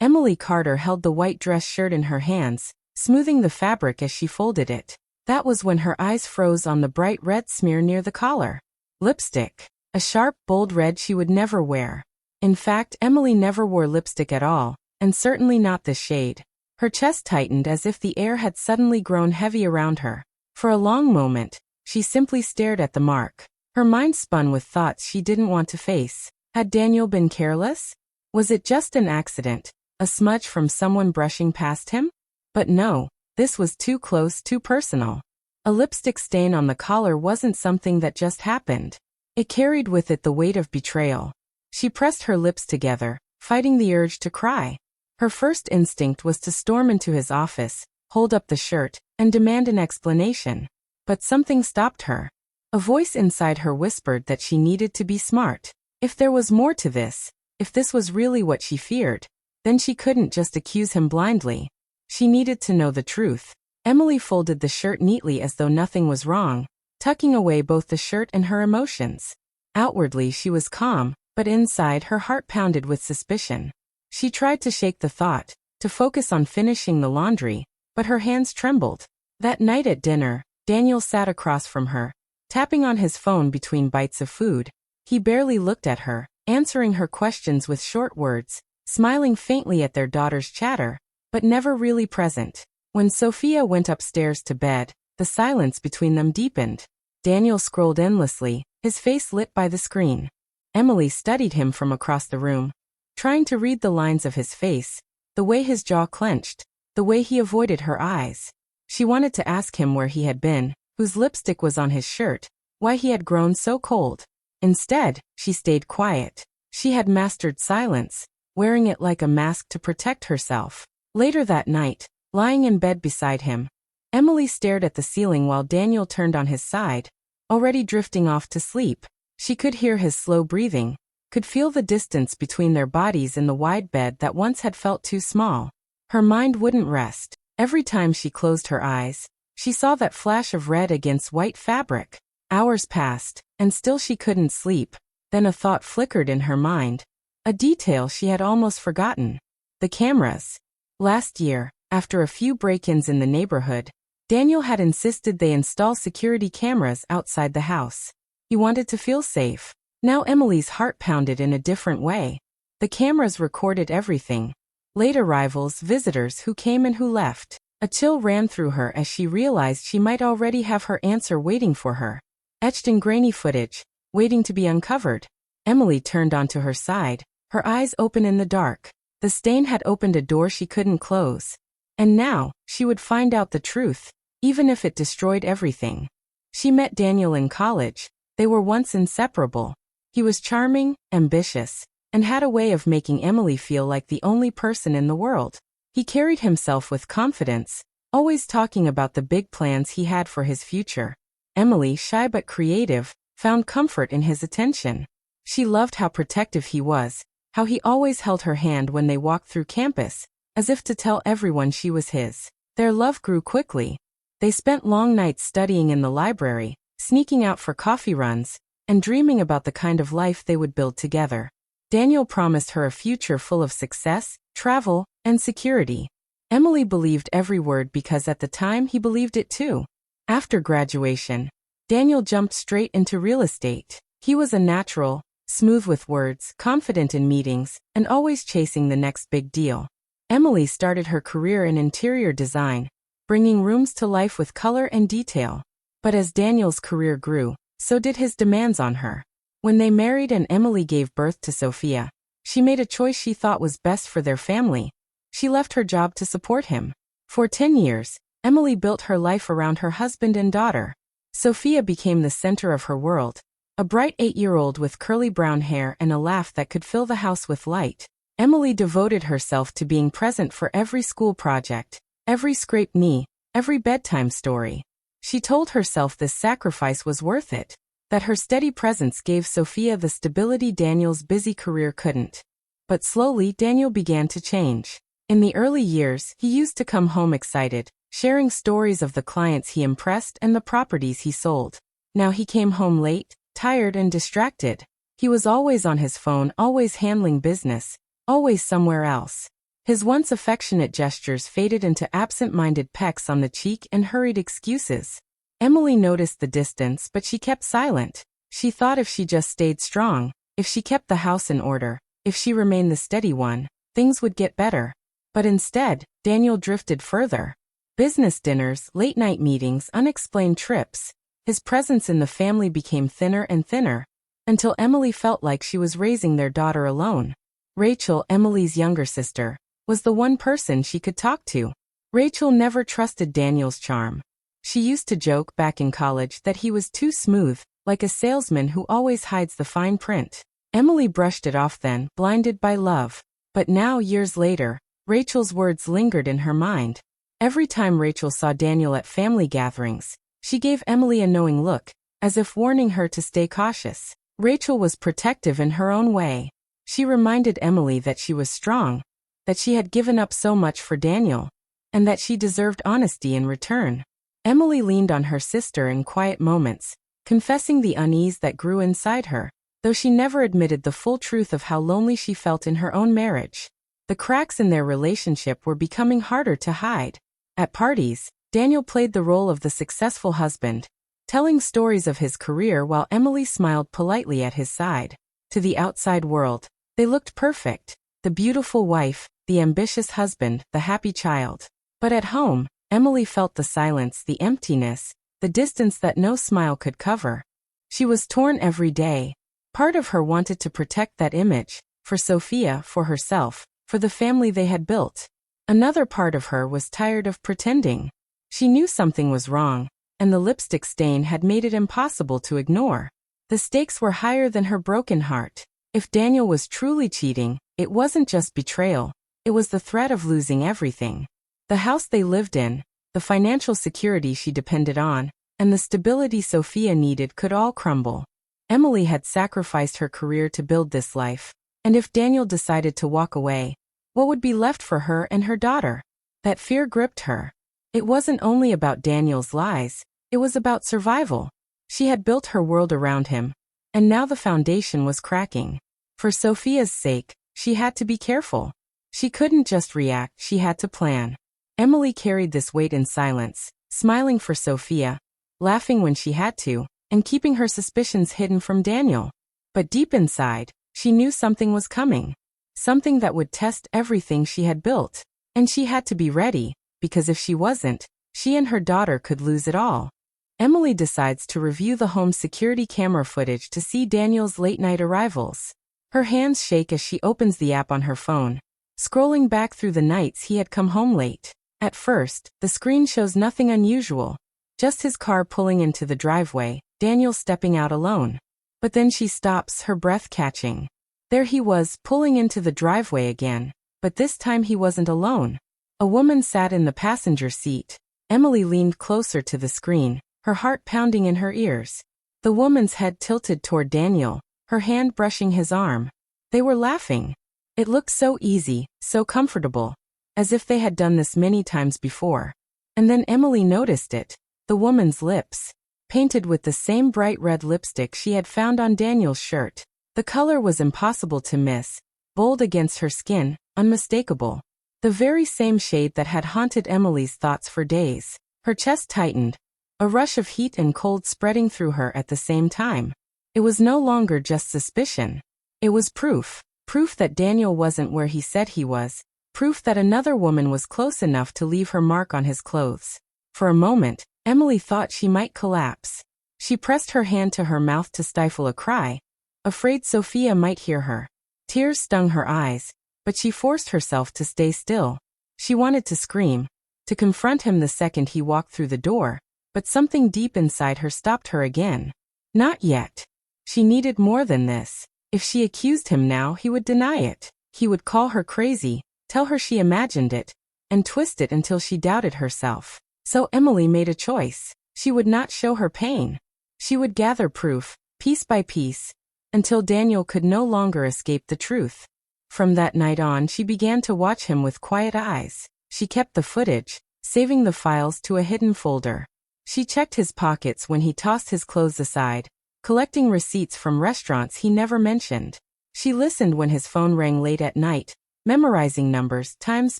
Emily Carter held the white dress shirt in her hands, smoothing the fabric as she folded it. That was when her eyes froze on the bright red smear near the collar. Lipstick. A sharp, bold red she would never wear. In fact, Emily never wore lipstick at all, and certainly not this shade. Her chest tightened as if the air had suddenly grown heavy around her. For a long moment, she simply stared at the mark. Her mind spun with thoughts she didn't want to face. Had Daniel been careless? Was it just an accident, a smudge from someone brushing past him? But no, this was too close, too personal. A lipstick stain on the collar wasn't something that just happened. It carried with it the weight of betrayal. She pressed her lips together, fighting the urge to cry. Her first instinct was to storm into his office, hold up the shirt, and demand an explanation. But something stopped her. A voice inside her whispered that she needed to be smart. If there was more to this, if this was really what she feared, then she couldn't just accuse him blindly. She needed to know the truth. Emily folded the shirt neatly as though nothing was wrong, tucking away both the shirt and her emotions. Outwardly she was calm, but inside her heart pounded with suspicion. She tried to shake the thought, to focus on finishing the laundry, but her hands trembled. That night at dinner, Daniel sat across from her, tapping on his phone between bites of food. He barely looked at her, answering her questions with short words, smiling faintly at their daughter's chatter, but never really present. When Sophia went upstairs to bed, the silence between them deepened. Daniel scrolled endlessly, his face lit by the screen. Emily studied him from across the room, trying to read the lines of his face, the way his jaw clenched, the way he avoided her eyes. She wanted to ask him where he had been, whose lipstick was on his shirt, why he had grown so cold. Instead, she stayed quiet. She had mastered silence, wearing it like a mask to protect herself. Later that night, lying in bed beside him, Emily stared at the ceiling while Daniel turned on his side, already drifting off to sleep. She could hear his slow breathing, could feel the distance between their bodies in the wide bed that once had felt too small. Her mind wouldn't rest. Every time she closed her eyes, she saw that flash of red against white fabric. Hours passed, and still she couldn't sleep. Then a thought flickered in her mind. A detail she had almost forgotten. The cameras. Last year, after a few break-ins in the neighborhood, Daniel had insisted they install security cameras outside the house. He wanted to feel safe. Now Emily's heart pounded in a different way. The cameras recorded everything. Late arrivals, visitors who came and who left. A chill ran through her as she realized she might already have her answer waiting for her. Etched in grainy footage, waiting to be uncovered. Emily turned onto her side, her eyes open in the dark. The stain had opened a door she couldn't close. And now, she would find out the truth, even if it destroyed everything. She met Daniel in college. They were once inseparable. He was charming, ambitious, and had a way of making Emily feel like the only person in the world. He carried himself with confidence, always talking about the big plans he had for his future. Emily, shy but creative, found comfort in his attention. She loved how protective he was, how he always held her hand when they walked through campus, as if to tell everyone she was his. Their love grew quickly. They spent long nights studying in the library, sneaking out for coffee runs, and dreaming about the kind of life they would build together. Daniel promised her a future full of success, travel, and security. Emily believed every word because at the time he believed it too. After graduation, Daniel jumped straight into real estate. He was a natural, smooth with words, confident in meetings, and always chasing the next big deal. Emily started her career in interior design, bringing rooms to life with color and detail. But as Daniel's career grew, so did his demands on her. When they married and Emily gave birth to Sophia, she made a choice she thought was best for their family. She left her job to support him. For 10 years, Emily built her life around her husband and daughter. Sophia became the center of her world, a bright 8-year-old with curly brown hair and a laugh that could fill the house with light. Emily devoted herself to being present for every school project, every scraped knee, every bedtime story. She told herself this sacrifice was worth it, that her steady presence gave Sophia the stability Daniel's busy career couldn't. But slowly Daniel began to change. In the early years, he used to come home excited, sharing stories of the clients he impressed and the properties he sold. Now he came home late, tired and distracted. He was always on his phone, always handling business, always somewhere else. His once affectionate gestures faded into absent-minded pecks on the cheek and hurried excuses. Emily noticed the distance, but she kept silent. She thought if she just stayed strong, if she kept the house in order, if she remained the steady one, things would get better. But instead, Daniel drifted further. Business dinners, late-night meetings, unexplained trips. His presence in the family became thinner and thinner, until Emily felt like she was raising their daughter alone. Rachel, Emily's younger sister, was the one person she could talk to. Rachel never trusted Daniel's charm. She used to joke back in college that he was too smooth, like a salesman who always hides the fine print. Emily brushed it off then, blinded by love. But now, years later, Rachel's words lingered in her mind. Every time Rachel saw Daniel at family gatherings, she gave Emily a knowing look, as if warning her to stay cautious. Rachel was protective in her own way. She reminded Emily that she was strong, that she had given up so much for Daniel, and that she deserved honesty in return. Emily leaned on her sister in quiet moments, confessing the unease that grew inside her, though she never admitted the full truth of how lonely she felt in her own marriage. The cracks in their relationship were becoming harder to hide. At parties, Daniel played the role of the successful husband, telling stories of his career while Emily smiled politely at his side. To the outside world, they looked perfect. The beautiful wife, the ambitious husband, the happy child. But at home, Emily felt the silence, the emptiness, the distance that no smile could cover. She was torn every day. Part of her wanted to protect that image, for Sophia, for herself, for the family they had built. Another part of her was tired of pretending. She knew something was wrong, and the lipstick stain had made it impossible to ignore. The stakes were higher than her broken heart. If Daniel was truly cheating, it wasn't just betrayal, it was the threat of losing everything. The house they lived in, the financial security she depended on, and the stability Sophia needed could all crumble. Emily had sacrificed her career to build this life, and if Daniel decided to walk away, what would be left for her and her daughter? That fear gripped her. It wasn't only about Daniel's lies, it was about survival. She had built her world around him, and now the foundation was cracking. For Sophia's sake, she had to be careful. She couldn't just react, she had to plan. Emily carried this weight in silence, smiling for Sophia, laughing when she had to, and keeping her suspicions hidden from Daniel. But deep inside, she knew something was coming. Something that would test everything she had built. And she had to be ready, because if she wasn't, she and her daughter could lose it all. Emily decides to review the home's security camera footage to see Daniel's late-night arrivals. Her hands shake as she opens the app on her phone, scrolling back through the nights he had come home late. At first, the screen shows nothing unusual, just his car pulling into the driveway, Daniel stepping out alone. But then she stops, her breath catching. There he was, pulling into the driveway again, but this time he wasn't alone. A woman sat in the passenger seat. Emily leaned closer to the screen, her heart pounding in her ears. The woman's head tilted toward Daniel, her hand brushing his arm. They were laughing. It looked so easy, so comfortable, as if they had done this many times before. And then Emily noticed it, the woman's lips, painted with the same bright red lipstick she had found on Daniel's shirt. The color was impossible to miss, bold against her skin, unmistakable. The very same shade that had haunted Emily's thoughts for days. Her chest tightened, a rush of heat and cold spreading through her at the same time. It was no longer just suspicion. It was proof. Proof that Daniel wasn't where he said he was. Proof that another woman was close enough to leave her mark on his clothes. For a moment, Emily thought she might collapse. She pressed her hand to her mouth to stifle a cry, afraid Sophia might hear her. Tears stung her eyes, but she forced herself to stay still. She wanted to scream, to confront him the second he walked through the door, but something deep inside her stopped her again. Not yet. She needed more than this. If she accused him now, he would deny it. He would call her crazy, tell her she imagined it, and twist it until she doubted herself. So Emily made a choice. She would not show her pain. She would gather proof, piece by piece, until Daniel could no longer escape the truth. From that night on, she began to watch him with quiet eyes. She kept the footage, saving the files to a hidden folder. She checked his pockets when he tossed his clothes aside, collecting receipts from restaurants he never mentioned. She listened when his phone rang late at night, memorizing numbers, times,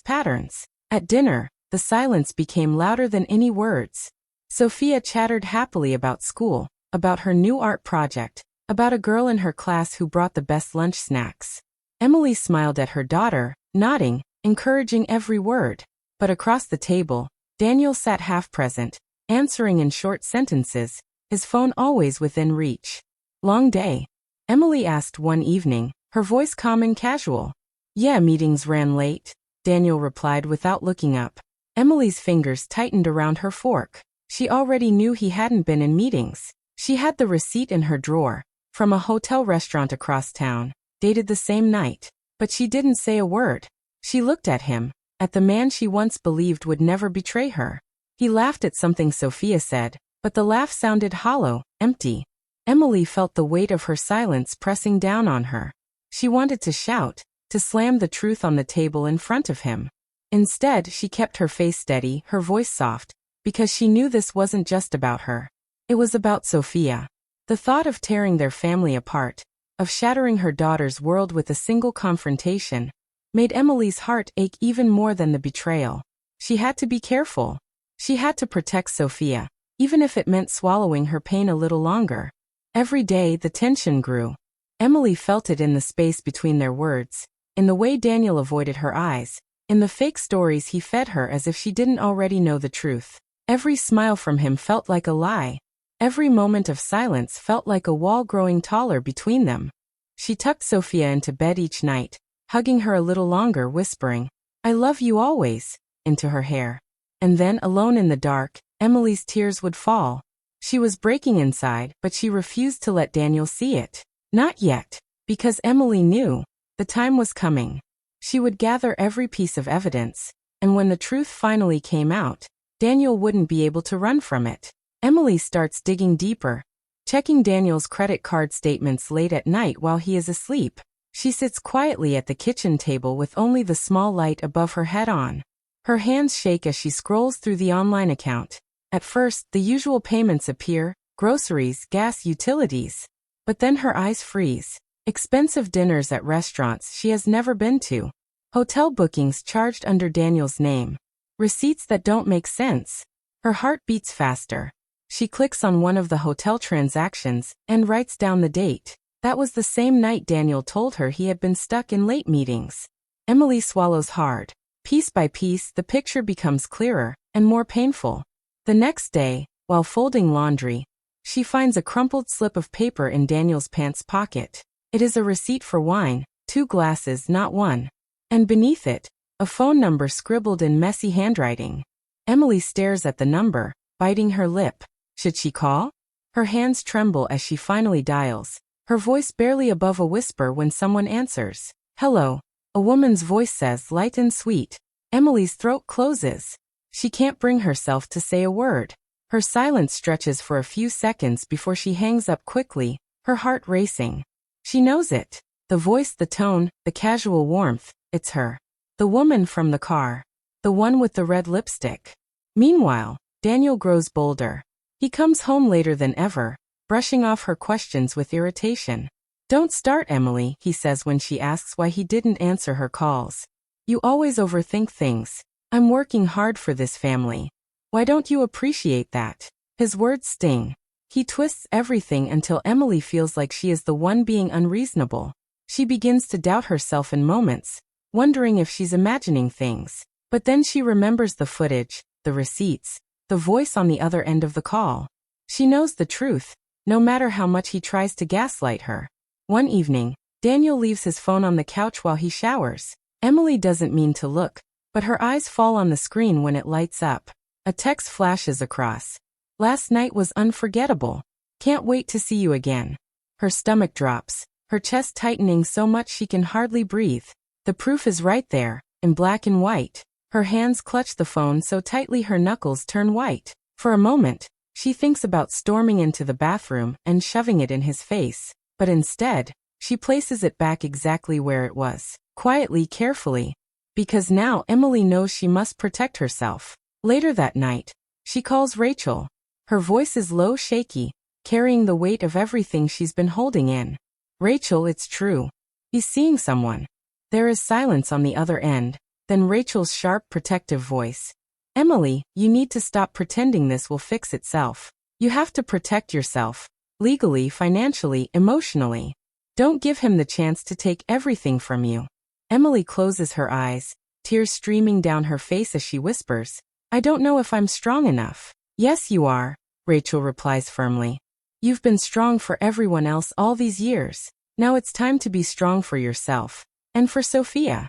patterns. At dinner, the silence became louder than any words. Sophia chattered happily about school, about her new art project, about a girl in her class who brought the best lunch snacks. Emily smiled at her daughter, nodding, encouraging every word. But across the table, Daniel sat half-present, answering in short sentences, his phone always within reach. Long day? Emily asked one evening, her voice calm and casual. Yeah, meetings ran late, Daniel replied without looking up. Emily's fingers tightened around her fork. She already knew he hadn't been in meetings. She had the receipt in her drawer, from a hotel restaurant across town, dated the same night. But she didn't say a word. She looked at him, at the man she once believed would never betray her. He laughed at something Sophia said, but the laugh sounded hollow, empty. Emily felt the weight of her silence pressing down on her. She wanted to shout, to slam the truth on the table in front of him. Instead, she kept her face steady, her voice soft, because she knew this wasn't just about her. It was about Sophia. The thought of tearing their family apart, of shattering her daughter's world with a single confrontation, made Emily's heart ache even more than the betrayal. She had to be careful. She had to protect Sophia, even if it meant swallowing her pain a little longer. Every day, the tension grew. Emily felt it in the space between their words, in the way Daniel avoided her eyes, in the fake stories he fed her as if she didn't already know the truth. Every smile from him felt like a lie. Every moment of silence felt like a wall growing taller between them. She tucked Sophia into bed each night, hugging her a little longer, whispering, "I love you always," into her hair. And then, alone in the dark, Emily's tears would fall. She was breaking inside, but she refused to let Daniel see it. Not yet, because Emily knew the time was coming. She would gather every piece of evidence, and when the truth finally came out, Daniel wouldn't be able to run from it. Emily starts digging deeper, checking Daniel's credit card statements late at night while he is asleep. She sits quietly at the kitchen table with only the small light above her head on. Her hands shake as she scrolls through the online account. At first, the usual payments appear: groceries, gas, utilities. But then her eyes freeze. Expensive dinners at restaurants she has never been to. Hotel bookings charged under Daniel's name. Receipts that don't make sense. Her heart beats faster. She clicks on one of the hotel transactions and writes down the date. That was the same night Daniel told her he had been stuck in late meetings. Emily swallows hard. Piece by piece, the picture becomes clearer and more painful. The next day, while folding laundry, she finds a crumpled slip of paper in Daniel's pants pocket. It is a receipt for wine, 2 glasses, not one. And beneath it, a phone number scribbled in messy handwriting. Emily stares at the number, biting her lip. Should she call? Her hands tremble as she finally dials, her voice barely above a whisper when someone answers. "Hello," a woman's voice says, light and sweet. Emily's throat closes. She can't bring herself to say a word. Her silence stretches for a few seconds before she hangs up quickly, her heart racing. She knows it. The voice, the tone, the casual warmth, it's her. The woman from the car. The one with the red lipstick. Meanwhile, Daniel grows bolder. He comes home later than ever, brushing off her questions with irritation. "Don't start, Emily," he says when she asks why he didn't answer her calls. "You always overthink things. I'm working hard for this family. Why don't you appreciate that?" His words sting. He twists everything until Emily feels like she is the one being unreasonable. She begins to doubt herself in moments, wondering if she's imagining things. But then she remembers the footage, the receipts, the voice on the other end of the call. She knows the truth, no matter how much he tries to gaslight her. One evening, Daniel leaves his phone on the couch while he showers. Emily doesn't mean to look, but her eyes fall on the screen when it lights up. A text flashes across. "Last night was unforgettable. Can't wait to see you again." Her stomach drops, her chest tightening so much she can hardly breathe. The proof is right there, in black and white. Her hands clutch the phone so tightly her knuckles turn white. For a moment, she thinks about storming into the bathroom and shoving it in his face. But instead, she places it back exactly where it was, quietly, carefully. Because now Emily knows she must protect herself. Later that night, she calls Rachel. Her voice is low, shaky, carrying the weight of everything she's been holding in. "Rachel, it's true. He's seeing someone." There is silence on the other end, then Rachel's sharp, protective voice. Emily, you need to stop pretending this will fix itself. You have to protect yourself. Legally, financially, emotionally. Don't give him the chance to take everything from you. Emily closes her eyes, tears streaming down her face as she whispers, I don't know if I'm strong enough. Yes, you are, Rachel replies firmly. You've been strong for everyone else all these years. Now it's time to be strong for yourself. And for Sophia.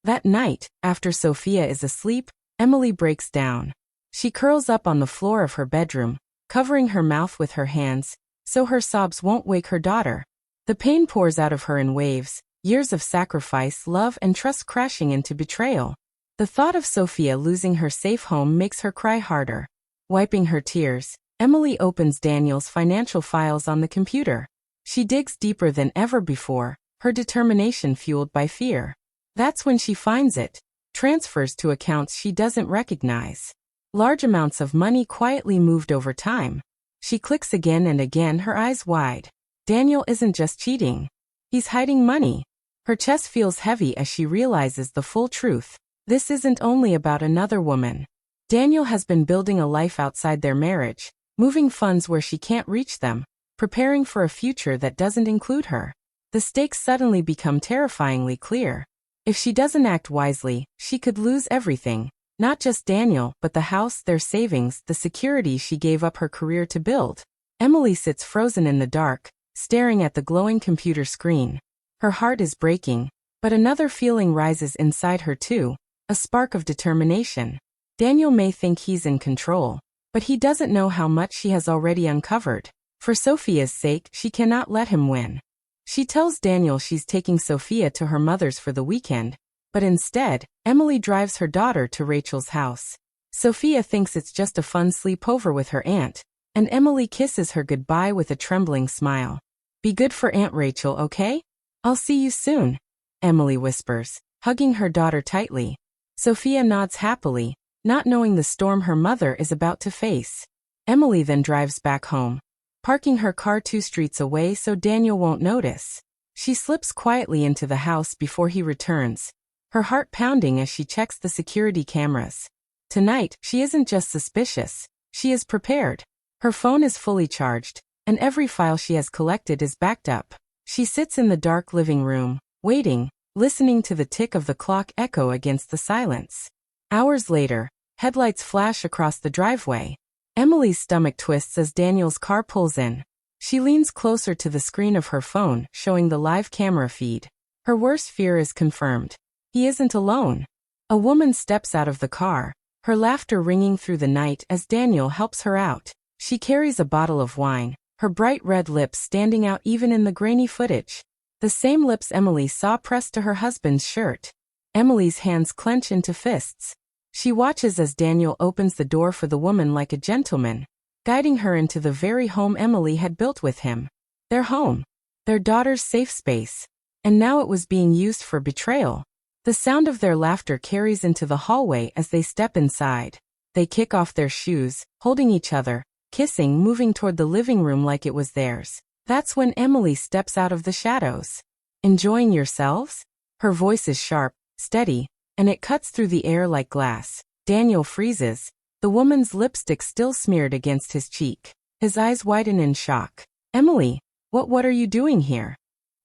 That night, after Sophia is asleep, Emily breaks down. She curls up on the floor of her bedroom, covering her mouth with her hands, so her sobs won't wake her daughter. The pain pours out of her in waves, years of sacrifice, love, and trust crashing into betrayal. The thought of Sophia losing her safe home makes her cry harder. Wiping her tears, Emily opens Daniel's financial files on the computer. She digs deeper than ever before, her determination fueled by fear. That's when she finds it. Transfers to accounts she doesn't recognize. Large amounts of money quietly moved over time. She clicks again and again, her eyes wide. Daniel isn't just cheating. He's hiding money. Her chest feels heavy as she realizes the full truth. This isn't only about another woman. Daniel has been building a life outside their marriage, moving funds where she can't reach them, preparing for a future that doesn't include her. The stakes suddenly become terrifyingly clear. If she doesn't act wisely, she could lose everything. Not just Daniel, but the house, their savings, the security she gave up her career to build. Emily sits frozen in the dark, staring at the glowing computer screen. Her heart is breaking, but another feeling rises inside her too, a spark of determination. Daniel may think he's in control, but he doesn't know how much she has already uncovered. For Sophia's sake, she cannot let him win. She tells Daniel she's taking Sophia to her mother's for the weekend, but instead, Emily drives her daughter to Rachel's house. Sophia thinks it's just a fun sleepover with her aunt, and Emily kisses her goodbye with a trembling smile. Be good for Aunt Rachel, okay? I'll see you soon, Emily whispers, hugging her daughter tightly. Sophia nods happily, not knowing the storm her mother is about to face. Emily then drives back home, parking her car 2 streets away so Daniel won't notice. She slips quietly into the house before he returns, her heart pounding as she checks the security cameras. Tonight, she isn't just suspicious, she is prepared. Her phone is fully charged, and every file she has collected is backed up. She sits in the dark living room, waiting, listening to the tick of the clock echo against the silence. Hours later, headlights flash across the driveway. Emily's stomach twists as Daniel's car pulls in. She leans closer to the screen of her phone, showing the live camera feed. Her worst fear is confirmed. He isn't alone. A woman steps out of the car, her laughter ringing through the night as Daniel helps her out. She carries a bottle of wine, her bright red lips standing out even in the grainy footage. The same lips Emily saw pressed to her husband's shirt. Emily's hands clench into fists. She watches as Daniel opens the door for the woman like a gentleman, guiding her into the very home Emily had built with him. Their home. Their daughter's safe space. And now it was being used for betrayal. The sound of their laughter carries into the hallway as they step inside. They kick off their shoes, holding each other, kissing, moving toward the living room like it was theirs. That's when Emily steps out of the shadows. Enjoying yourselves? Her voice is sharp, steady, and it cuts through the air like glass. Daniel freezes, the woman's lipstick still smeared against his cheek. His eyes widen in shock. Emily, what are you doing here?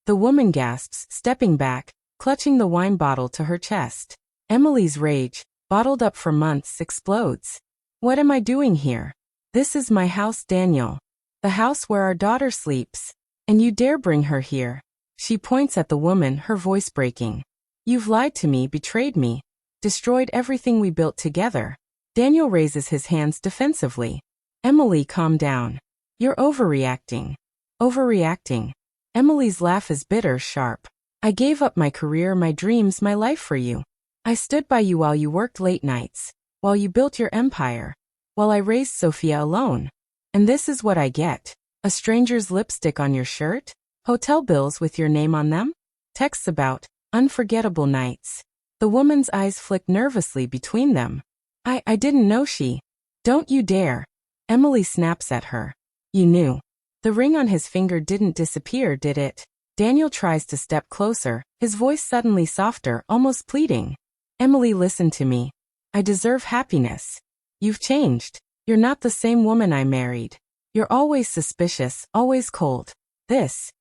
The woman gasps, stepping back, clutching the wine bottle to her chest. Emily's rage, bottled up for months, explodes. What am I doing here? This is my house, Daniel. The house where our daughter sleeps. And you dare bring her here. She points at the woman, her voice breaking. You've lied to me, betrayed me, destroyed everything we built together. Daniel raises his hands defensively. Emily, calm down. You're overreacting. Overreacting. Emily's laugh is bitter, sharp. I gave up my career, my dreams, my life for you. I stood by you while you worked late nights, while you built your empire, while I raised Sophia alone. And this is what I get. A stranger's lipstick on your shirt? Hotel bills with your name on them? Texts about unforgettable nights. The woman's eyes flick nervously between them. I didn't know she. Don't you dare. Emily snaps at her. You knew. The ring on his finger didn't disappear, did it? Daniel tries to step closer, his voice suddenly softer, almost pleading. Emily, listen to me. I deserve happiness. You've changed. You're not the same woman I married. You're always suspicious, always cold. This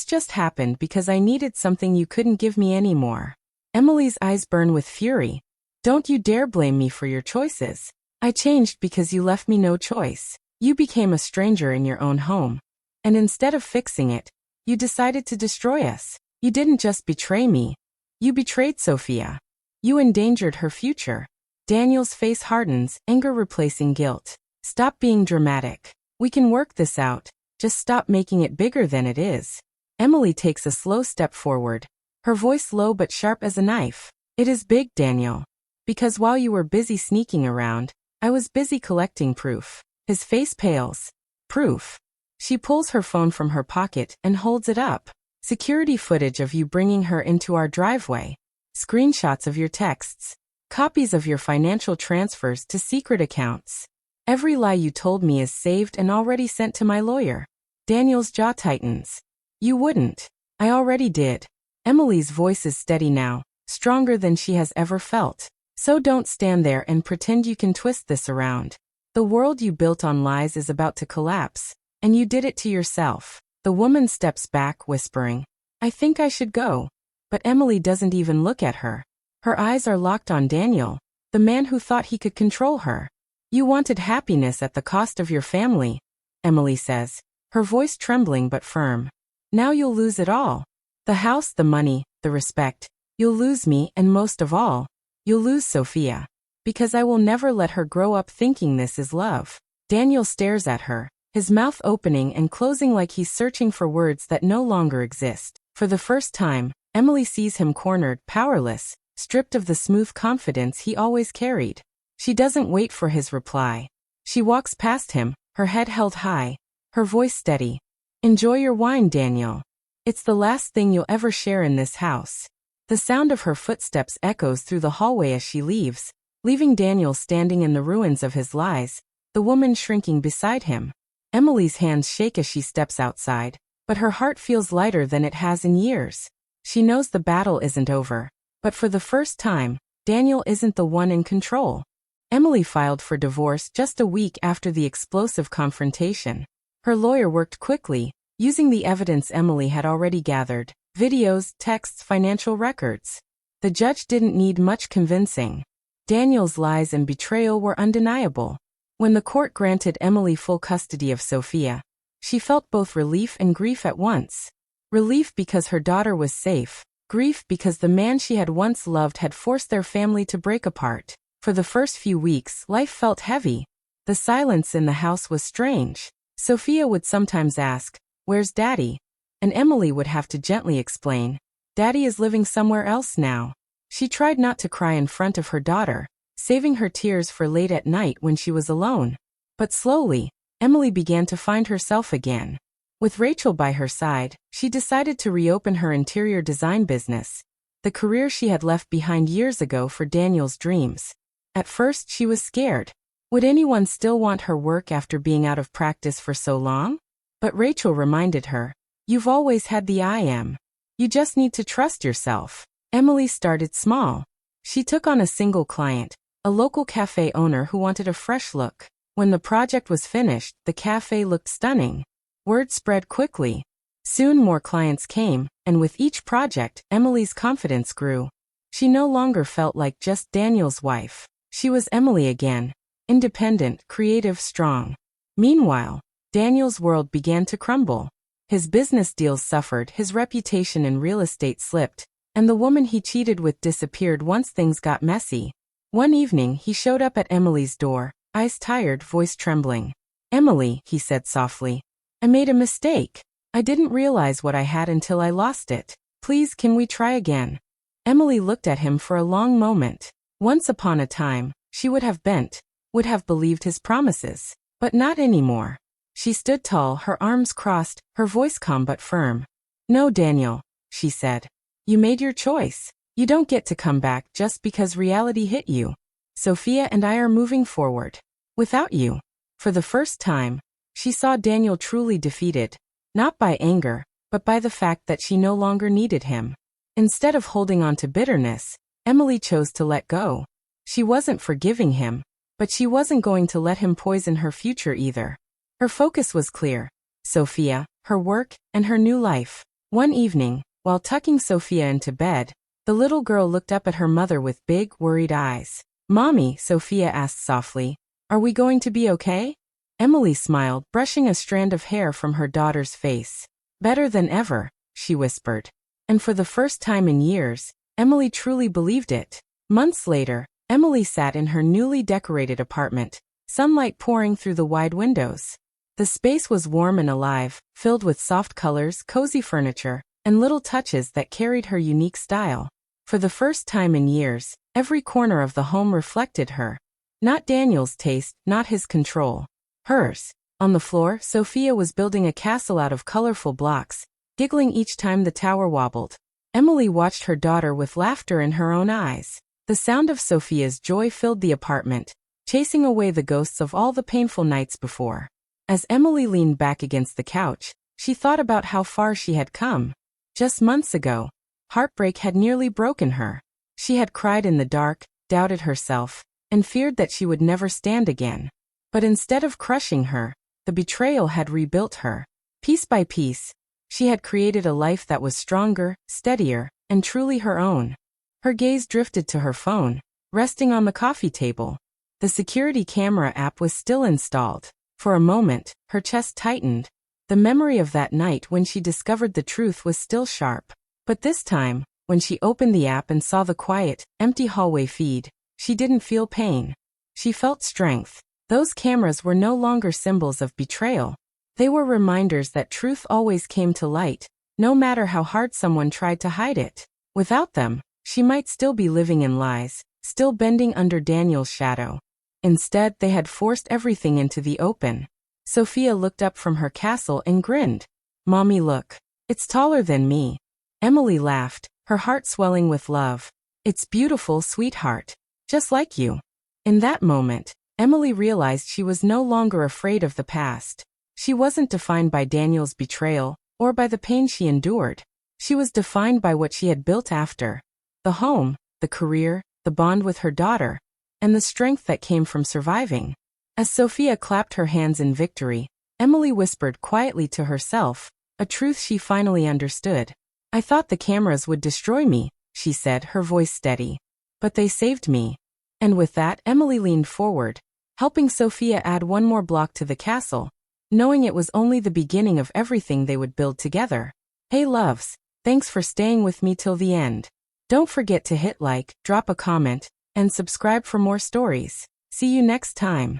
just happened because I needed something you couldn't give me anymore. Emily's eyes burn with fury. Don't you dare blame me for your choices. I changed because you left me no choice. You became a stranger in your own home. And instead of fixing it, you decided to destroy us. You didn't just betray me. You betrayed Sophia. You endangered her future. Daniel's face hardens, anger replacing guilt. Stop being dramatic. We can work this out. Just stop making it bigger than it is. Emily takes a slow step forward, her voice low but sharp as a knife. It is big, Daniel. Because while you were busy sneaking around, I was busy collecting proof. His face pales. Proof. She pulls her phone from her pocket and holds it up. Security footage of you bringing her into our driveway. Screenshots of your texts. Copies of your financial transfers to secret accounts. Every lie you told me is saved and already sent to my lawyer. Daniel's jaw tightens. You wouldn't. I already did. Emily's voice is steady now, stronger than she has ever felt. So don't stand there and pretend you can twist this around. The world you built on lies is about to collapse, and you did it to yourself. The woman steps back, whispering, I think I should go. But Emily doesn't even look at her. Her eyes are locked on Daniel, the man who thought he could control her. You wanted happiness at the cost of your family, Emily says, her voice trembling but firm. Now you'll lose it all. The house, the money, the respect. You'll lose me, and most of all, you'll lose Sophia. Because I will never let her grow up thinking this is love. Daniel stares at her, his mouth opening and closing like he's searching for words that no longer exist. For the first time, Emily sees him cornered, powerless, stripped of the smooth confidence he always carried. She doesn't wait for his reply. She walks past him, her head held high, her voice steady. Enjoy your wine, Daniel. It's the last thing you'll ever share in this house. The sound of her footsteps echoes through the hallway as she leaves, leaving Daniel standing in the ruins of his lies, the woman shrinking beside him. Emily's hands shake as she steps outside, but her heart feels lighter than it has in years. She knows the battle isn't over, but for the first time, Daniel isn't the one in control. Emily filed for divorce just a week after the explosive confrontation. Her lawyer worked quickly, using the evidence Emily had already gathered, videos, texts, financial records. The judge didn't need much convincing. Daniel's lies and betrayal were undeniable. When the court granted Emily full custody of Sophia, she felt both relief and grief at once. Relief because her daughter was safe, grief because the man she had once loved had forced their family to break apart. For the first few weeks, life felt heavy. The silence in the house was strange. Sophia would sometimes ask, "Where's Daddy?" And Emily would have to gently explain, "Daddy is living somewhere else now." She tried not to cry in front of her daughter, saving her tears for late at night when she was alone. But slowly, Emily began to find herself again. With Rachel by her side, she decided to reopen her interior design business, the career she had left behind years ago for Daniel's dreams. At first, she was scared. Would anyone still want her work after being out of practice for so long? But Rachel reminded her, "You've always had the I am. You just need to trust yourself." Emily started small. She took on a single client, a local cafe owner who wanted a fresh look. When the project was finished, the cafe looked stunning. Word spread quickly. Soon more clients came, and with each project, Emily's confidence grew. She no longer felt like just Daniel's wife. She was Emily again. Independent, creative, strong. Meanwhile, Daniel's world began to crumble. His business deals suffered, his reputation in real estate slipped, and the woman he cheated with disappeared once things got messy. One evening, he showed up at Emily's door, eyes tired, voice trembling. "Emily," he said softly, "I made a mistake. I didn't realize what I had until I lost it. Please, can we try again?" Emily looked at him for a long moment. Once upon a time, she would have bent, would have believed his promises, but not anymore. She stood tall, her arms crossed, her voice calm but firm. "No, Daniel," she said. "You made your choice. You don't get to come back just because reality hit you. Sophia and I are moving forward. Without you." For the first time, she saw Daniel truly defeated, not by anger, but by the fact that she no longer needed him. Instead of holding on to bitterness, Emily chose to let go. She wasn't forgiving him, but she wasn't going to let him poison her future either. Her focus was clear: Sophia, her work, and her new life. One evening, while tucking Sophia into bed, the little girl looked up at her mother with big, worried eyes. "Mommy," Sophia asked softly, "are we going to be okay?" Emily smiled, brushing a strand of hair from her daughter's face. "Better than ever," she whispered. And for the first time in years, Emily truly believed it. Months later, Emily sat in her newly decorated apartment, sunlight pouring through the wide windows. The space was warm and alive, filled with soft colors, cozy furniture, and little touches that carried her unique style. For the first time in years, every corner of the home reflected her. Not Daniel's taste, not his control. Hers. On the floor, Sophia was building a castle out of colorful blocks, giggling each time the tower wobbled. Emily watched her daughter with laughter in her own eyes. The sound of Sophia's joy filled the apartment, chasing away the ghosts of all the painful nights before. As Emily leaned back against the couch, she thought about how far she had come. Just months ago, heartbreak had nearly broken her. She had cried in the dark, doubted herself, and feared that she would never stand again. But instead of crushing her, the betrayal had rebuilt her. Piece by piece, she had created a life that was stronger, steadier, and truly her own. Her gaze drifted to her phone, resting on the coffee table. The security camera app was still installed. For a moment, her chest tightened. The memory of that night when she discovered the truth was still sharp. But this time, when she opened the app and saw the quiet, empty hallway feed, she didn't feel pain. She felt strength. Those cameras were no longer symbols of betrayal. They were reminders that truth always came to light, no matter how hard someone tried to hide it. Without them, she might still be living in lies, still bending under Daniel's shadow. Instead, they had forced everything into the open. Sophia looked up from her castle and grinned. "Mommy, look. It's taller than me." Emily laughed, her heart swelling with love. "It's beautiful, sweetheart. Just like you." In that moment, Emily realized she was no longer afraid of the past. She wasn't defined by Daniel's betrayal, or by the pain she endured. She was defined by what she had built after. The home, the career, the bond with her daughter, and the strength that came from surviving. As Sophia clapped her hands in victory, Emily whispered quietly to herself, a truth she finally understood. "I thought the cameras would destroy me," she said, her voice steady. "But they saved me." And with that, Emily leaned forward, helping Sophia add one more block to the castle, knowing it was only the beginning of everything they would build together. Hey loves, thanks for staying with me till the end. Don't forget to hit like, drop a comment, and subscribe for more stories. See you next time.